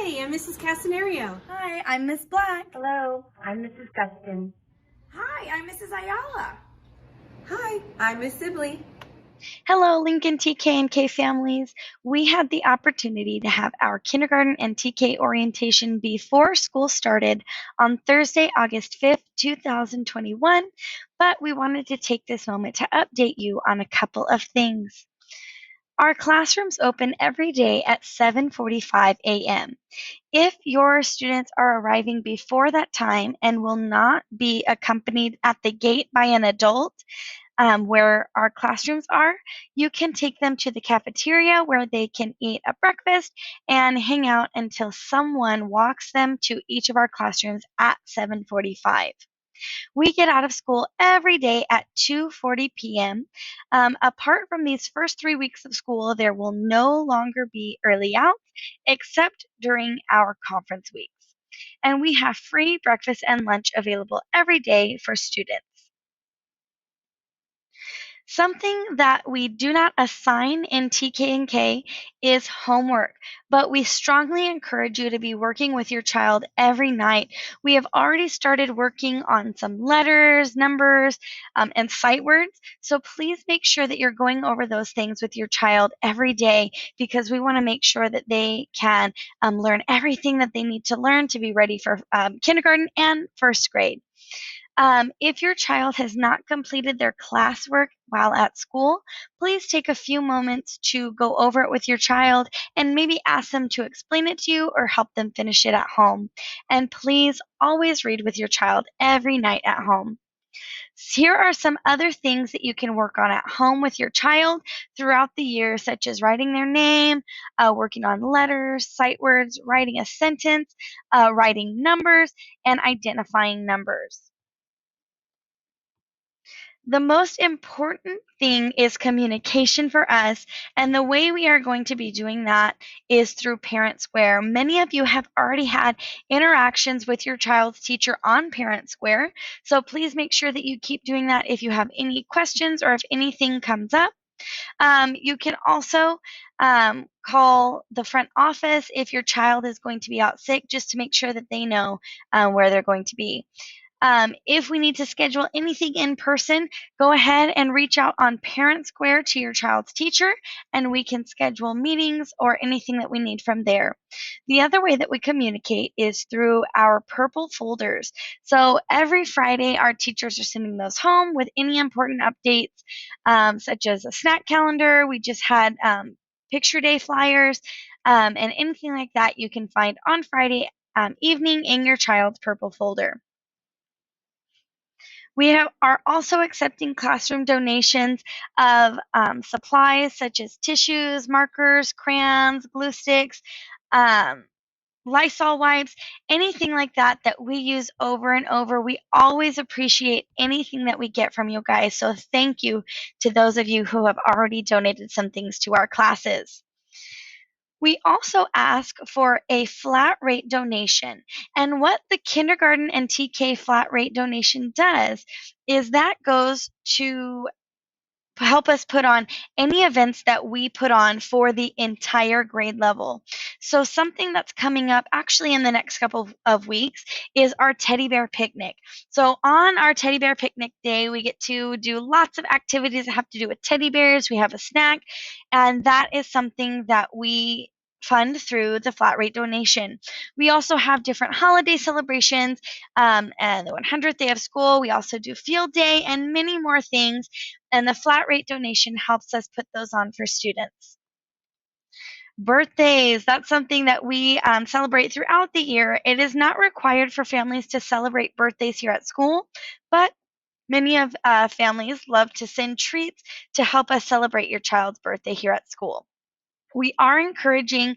Hi, I'm Mrs. Casenario. Hi, I'm Miss Black. Hello, I'm Mrs. Guston. Hi, I'm Mrs. Ayala. Hi, I'm Miss Sibley. Hello, Lincoln TK and K families. We had the opportunity to have our kindergarten and TK orientation before school started on Thursday, August 5th, 2021, but we wanted to take this moment to update you on a couple of things. Our classrooms open every day at 7:45 a.m. If your students are arriving before that time and will not be accompanied at the gate by an adult, where our classrooms are, you can take them to the cafeteria where they can eat a breakfast and hang out until someone walks them to each of our classrooms at 7:45. We get out of school every day at 2:40 p.m. Apart from these first 3 weeks of school, there will no longer be early outs except during our conference weeks. And we have free breakfast and lunch available every day for students. Something that we do not assign in TK&K is homework, but we strongly encourage you to be working with your child every night. We have already started working on some letters, numbers, and sight words, so please make sure that you're going over those things with your child every day because we want to make sure that they can learn everything that they need to learn to be ready for kindergarten and first grade. If your child has not completed their classwork while at school, please take a few moments to go over it with your child and maybe ask them to explain it to you or help them finish it at home. And please always read with your child every night at home. Here are some other things that you can work on at home with your child throughout the year, such as writing their name, working on letters, sight words, writing a sentence, writing numbers, and identifying numbers. The most important thing is communication for us, and the way we are going to be doing that is through Parent Square. Many of you have already had interactions with your child's teacher on Parent Square, so please make sure that you keep doing that if you have any questions or if anything comes up. You can also call the front office if your child is going to be out sick, just to make sure that they know where they're going to be. If we need to schedule anything in person, go ahead and reach out on Parent Square to your child's teacher, and we can schedule meetings or anything that we need from there. The other way that we communicate is through our purple folders. So every Friday, our teachers are sending those home with any important updates, such as a snack calendar. We just had picture day flyers, and anything like that you can find on Friday evening in your child's purple folder. We are also accepting classroom donations of supplies such as tissues, markers, crayons, glue sticks, Lysol wipes, anything like that that we use over and over. We always appreciate anything that we get from you guys. So thank you to those of you who have already donated some things to our classes. We also ask for a flat rate donation. And what the kindergarten and TK flat rate donation does is that goes to help us put on any events that we put on for the entire grade level. So something that's coming up actually in the next couple of weeks is our teddy bear picnic. So on our teddy bear picnic day, we get to do lots of activities that have to do with teddy bears. We have a snack, and that is something that we fund through the flat rate donation. We also have different holiday celebrations and the 100th day of school. We also do field day and many more things, and the flat rate donation helps us put those on for students. Birthdays, that's something that we celebrate throughout the year. It is not required for families to celebrate birthdays here at school, but many of families love to send treats to help us celebrate your child's birthday here at school. We are encouraging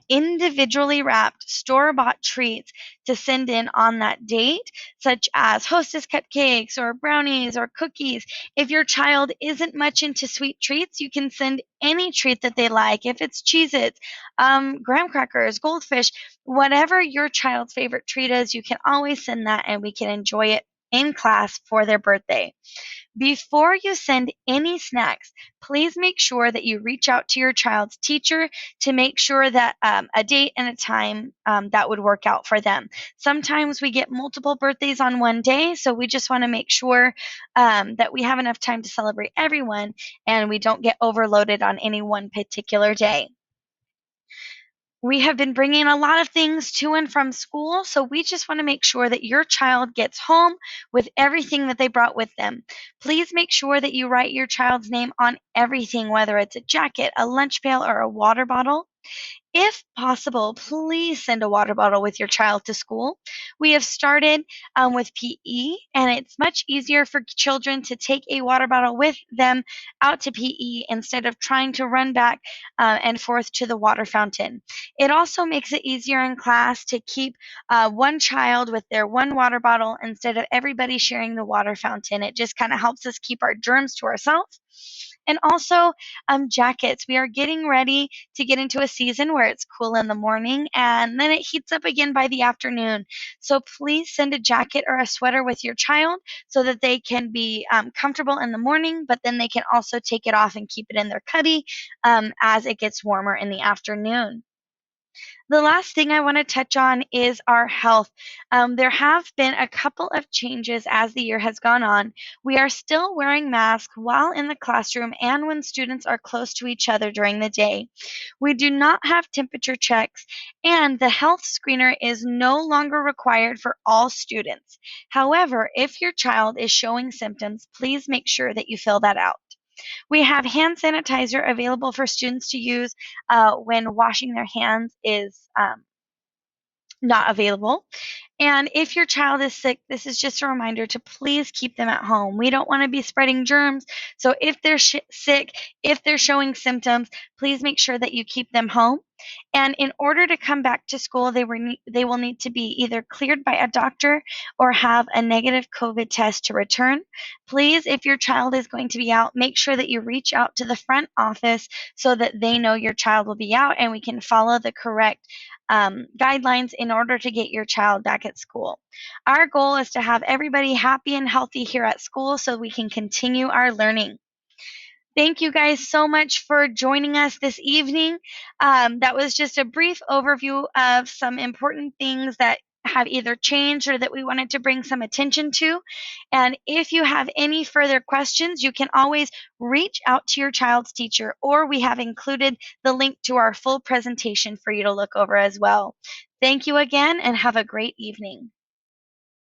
individually wrapped store-bought treats to send in on that date, such as Hostess cupcakes or brownies or cookies. If your child isn't much into sweet treats, you can send any treat that they like. If it's Cheez-Its, graham crackers, goldfish, whatever your child's favorite treat is, you can always send that and we can enjoy it in class for their birthday. Before you send any snacks, please make sure that you reach out to your child's teacher to make sure that a date and a time that would work out for them. Sometimes we get multiple birthdays on one day, so we just want to make sure that we have enough time to celebrate everyone and we don't get overloaded on any one particular day. We have been bringing a lot of things to and from school, so we just want to make sure that your child gets home with everything that they brought with them. Please make sure that you write your child's name on everything, whether it's a jacket, a lunch pail, or a water bottle. If possible, please send a water bottle with your child to school. We have started with PE, and it's much easier for children to take a water bottle with them out to PE instead of trying to run back and forth to the water fountain. It also makes it easier in class to keep one child with their one water bottle instead of everybody sharing the water fountain. It just kind of helps us keep our germs to ourselves. And also, jackets. We are getting ready to get into a season where it's cool in the morning and then it heats up again by the afternoon. So please send a jacket or a sweater with your child so that they can be comfortable in the morning, but then they can also take it off and keep it in their cubby as it gets warmer in the afternoon. The last thing I want to touch on is our health. There have been a couple of changes as the year has gone on. We are still wearing masks while in the classroom and when students are close to each other during the day. We do not have temperature checks, and the health screener is no longer required for all students. However, if your child is showing symptoms, please make sure that you fill that out. We have hand sanitizer available for students to use when washing their hands is not available. And if your child is sick, this is just a reminder to please keep them at home. We don't want to be spreading germs. So if they're sick, if they're showing symptoms, please make sure that you keep them home. And in order to come back to school, they will need to be either cleared by a doctor or have a negative COVID test to return. Please, if your child is going to be out, make sure that you reach out to the front office so that they know your child will be out and we can follow the correct guidelines in order to get your child back at school. Our goal is to have everybody happy and healthy here at school so we can continue our learning. Thank you guys so much for joining us this evening. That was just a brief overview of some important things that have either changed or that we wanted to bring some attention to. And if you have any further questions, you can always reach out to your child's teacher, or we have included the link to our full presentation for you to look over as well. Thank you again and have a great evening.